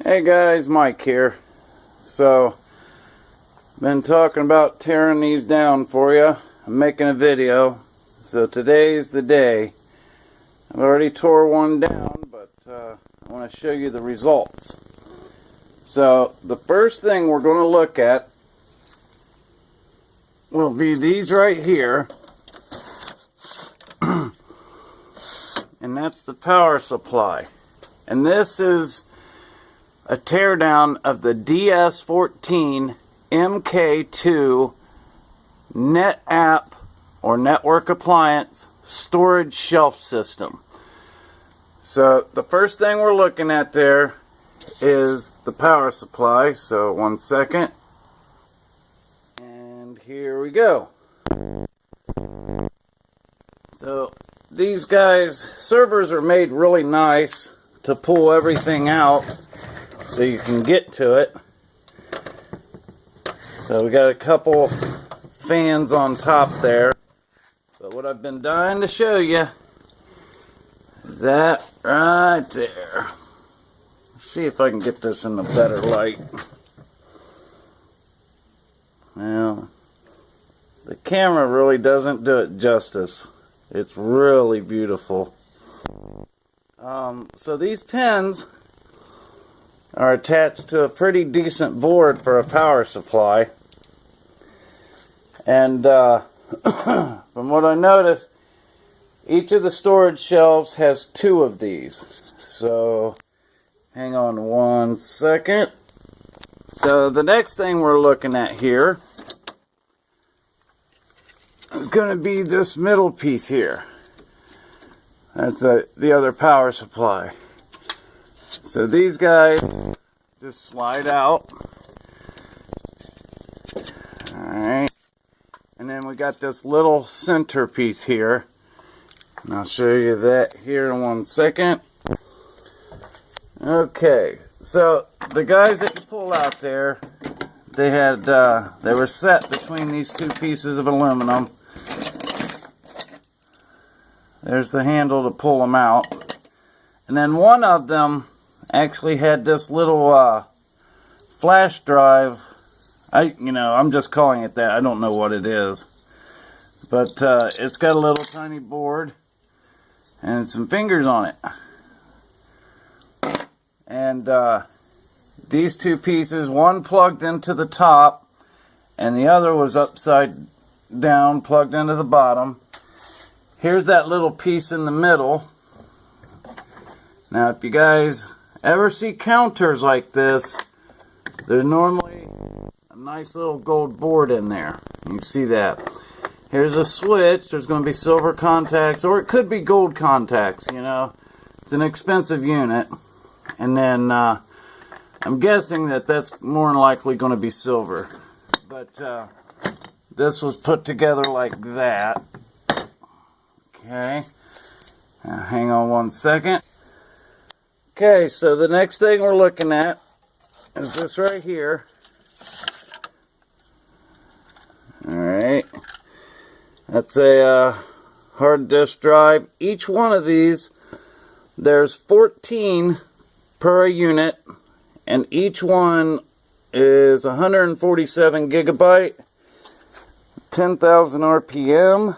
Hey guys, Mike here. So, been talking about tearing these down for you. I'm making a video. So today's the day. I've already tore one down, but I want to show you the results. So, the first thing we're going to look at will be these right here. And that's the power supply. And this is a teardown of the DS14 MK2 NetApp or network appliance storage shelf system. So the first thing we're looking at there is the power supply. So 1 second. And here we go. So these guys, servers are made really nice to pull everything out so you can get to it. So we got a couple fans on top there. But what I've been dying to show you is that right there. Let's see if I can get this in a better light. Well, the camera really doesn't do it justice. It's really beautiful. So these pins are attached to a pretty decent board for a power supply. And from what I noticed, each of the storage shelves has 2 of these. So hang on 1 second. So the next thing we're looking at here is going to be this middle piece here. That's the other power supply. So these guys just slide out. Alright. And then we got this little center piece here. And I'll show you that here in 1 second. Okay. So the guys that you pull out there, they were set between these 2 pieces of aluminum. There's the handle to pull them out. And then one of them actually had this little flash drive. I'm just calling it that. I don't know what it is. But it's got a little tiny board and some fingers on it. And these 2 pieces, one plugged into the top and the other was upside down, plugged into the bottom. Here's that little piece in the middle. Now, if you guys ever see counters like this, there's normally a nice little gold board in there. You can see that. Here's a switch. There's going to be silver contacts, or it could be gold contacts, you know. It's an expensive unit. And then I'm guessing that that's more than likely going to be silver. But this was put together like that. Okay. Now, hang on 1 second. Okay, so the next thing we're looking at is this right here. Alright. That's a hard disk drive. Each one of these, there's 14 per unit, and each one is 147 gigabyte, 10,000 RPM.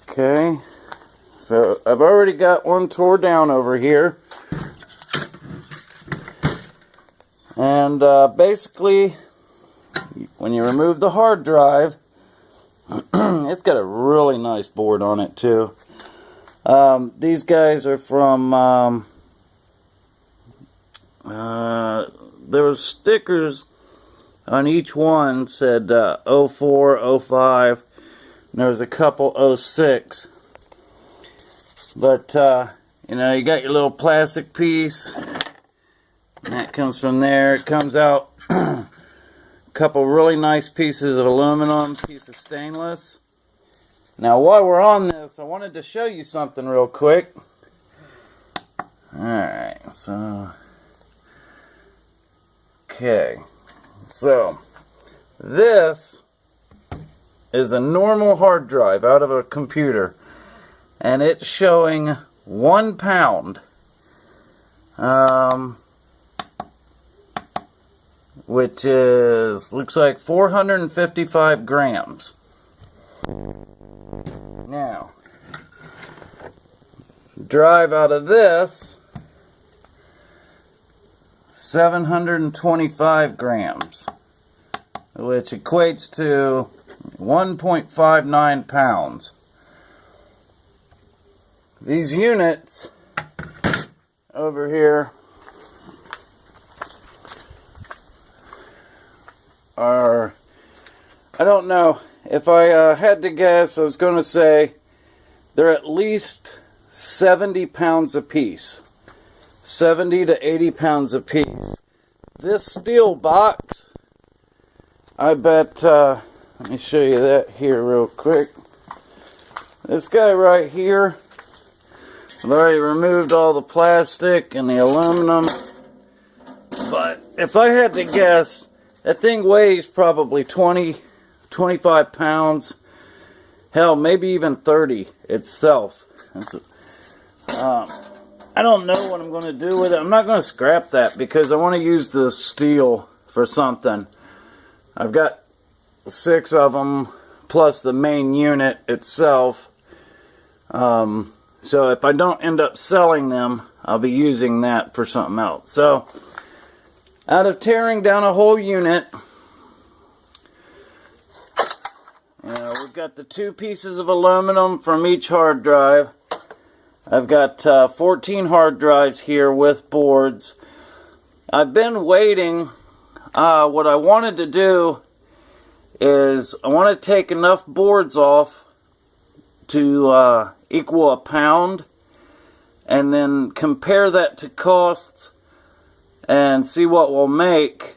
Okay. So I've already got one tore down over here. And basically, when you remove the hard drive, it's got a really nice board on it too. These guys are from, there was stickers on each one said 04, 05, and there was a couple 06. But, you know, you got your little plastic piece. And that comes from there. It comes out a couple really nice pieces of aluminum, piece of stainless. Now, while we're on this, I wanted to show you something real quick. Alright, so... Okay. So, this is a normal hard drive out of a computer. And it's showing 1 pound. which is, looks like 455 grams. Now, drive out of this, 725 grams, which equates to 1.59 pounds. These units over here are, I don't know, if I had to guess, I was going to say they're at least 70 pounds a piece. 70 to 80 pounds a piece. This steel box, I bet, let me show you that here real quick. This guy right here, I've already removed all the plastic and the aluminum, but if I had to guess, that thing weighs probably 20, 25 pounds, hell, maybe even 30 itself. I don't know what I'm going to do with it. I'm not going to scrap that because I want to use the steel for something. I've got 6 of them plus the main unit itself. So if I don't end up selling them, I'll be using that for something else. So, out of tearing down a whole unit, we've got the 2 pieces of aluminum from each hard drive. I've got 14 hard drives here with boards. I've been waiting. What I wanted to do is I want to take enough boards off to equal a pound, and then compare that to costs and see what we'll make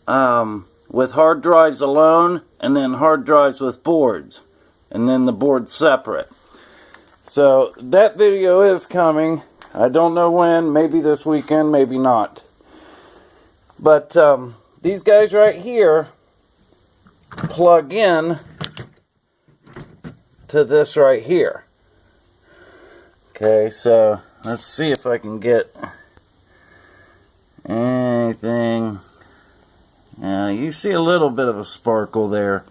with hard drives alone, and then hard drives with boards, and then the boards separate. So that video is coming. I don't know when, maybe this weekend, maybe not. But these guys right here plug in to this right here. Okay, so let's see if I can get anything. You see a little bit of a sparkle there.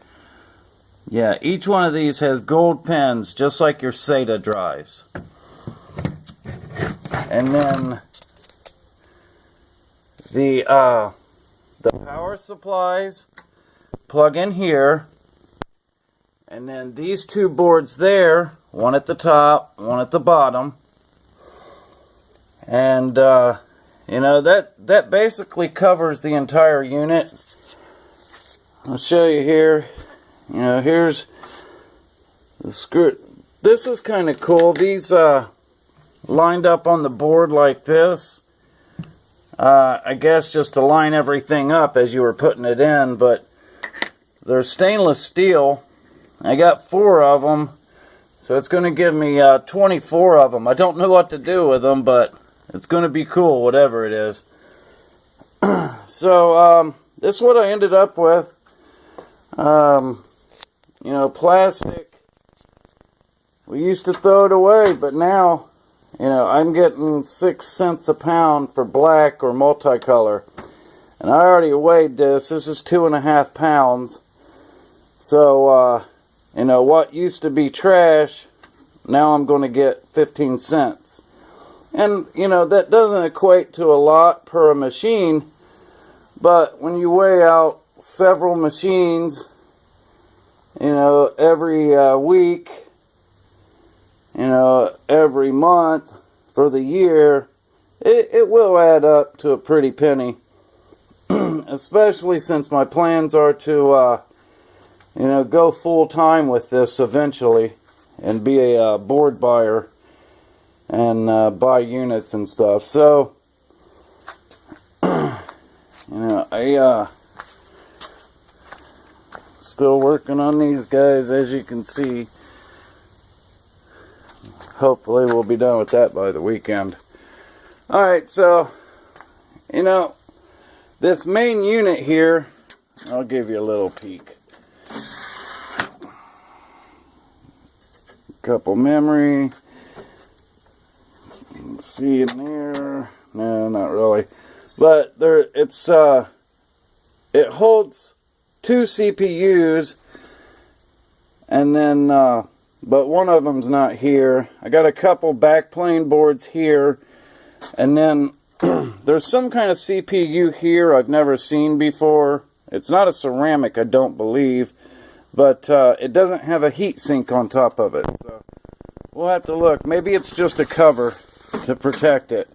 Yeah, each one of these has gold pins, just like your SATA drives. And then the power supplies plug in here. And then these 2 boards there, one at the top, one at the bottom. And, that basically covers the entire unit. I'll show you here. Here's the screw. This was kind of cool. These lined up on the board like this. I guess just to line everything up as you were putting it in, but they're stainless steel. I got 4 of them, so it's going to give me 24 of them. I don't know what to do with them, but it's going to be cool, whatever it is. So, this is what I ended up with. Plastic. We used to throw it away, but now, I'm getting 6 cents a pound for black or multicolor. And I already weighed this. This is 2.5 pounds. So, what used to be trash, now I'm going to get 15 cents. And, that doesn't equate to a lot per machine, but when you weigh out several machines, every week, every month for the year, it will add up to a pretty penny. Especially since my plans are to, go full-time with this eventually and be a board buyer and buy units and stuff. So, I still working on these guys, as you can see. Hopefully we'll be done with that by the weekend. Alright, so, this main unit here, I'll give you a little peek. Couple memory. See in there. No, not really. But it holds 2 CPUs, and then but one of them's not here. I got a couple backplane boards here, and then there's some kind of CPU here I've never seen before. It's not a ceramic, I don't believe, but it doesn't have a heat sink on top of it. So we'll have to look. Maybe it's just a cover to protect it.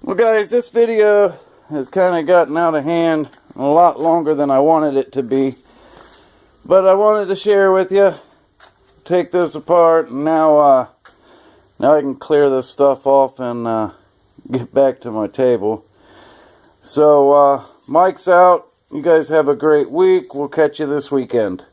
Well, guys, this video has kind of gotten out of hand, a lot longer than I wanted it to be. But I wanted to share with you. Take this apart, and now I can clear this stuff off and get back to my table. So, Mike's out. You guys have a great week. We'll catch you this weekend.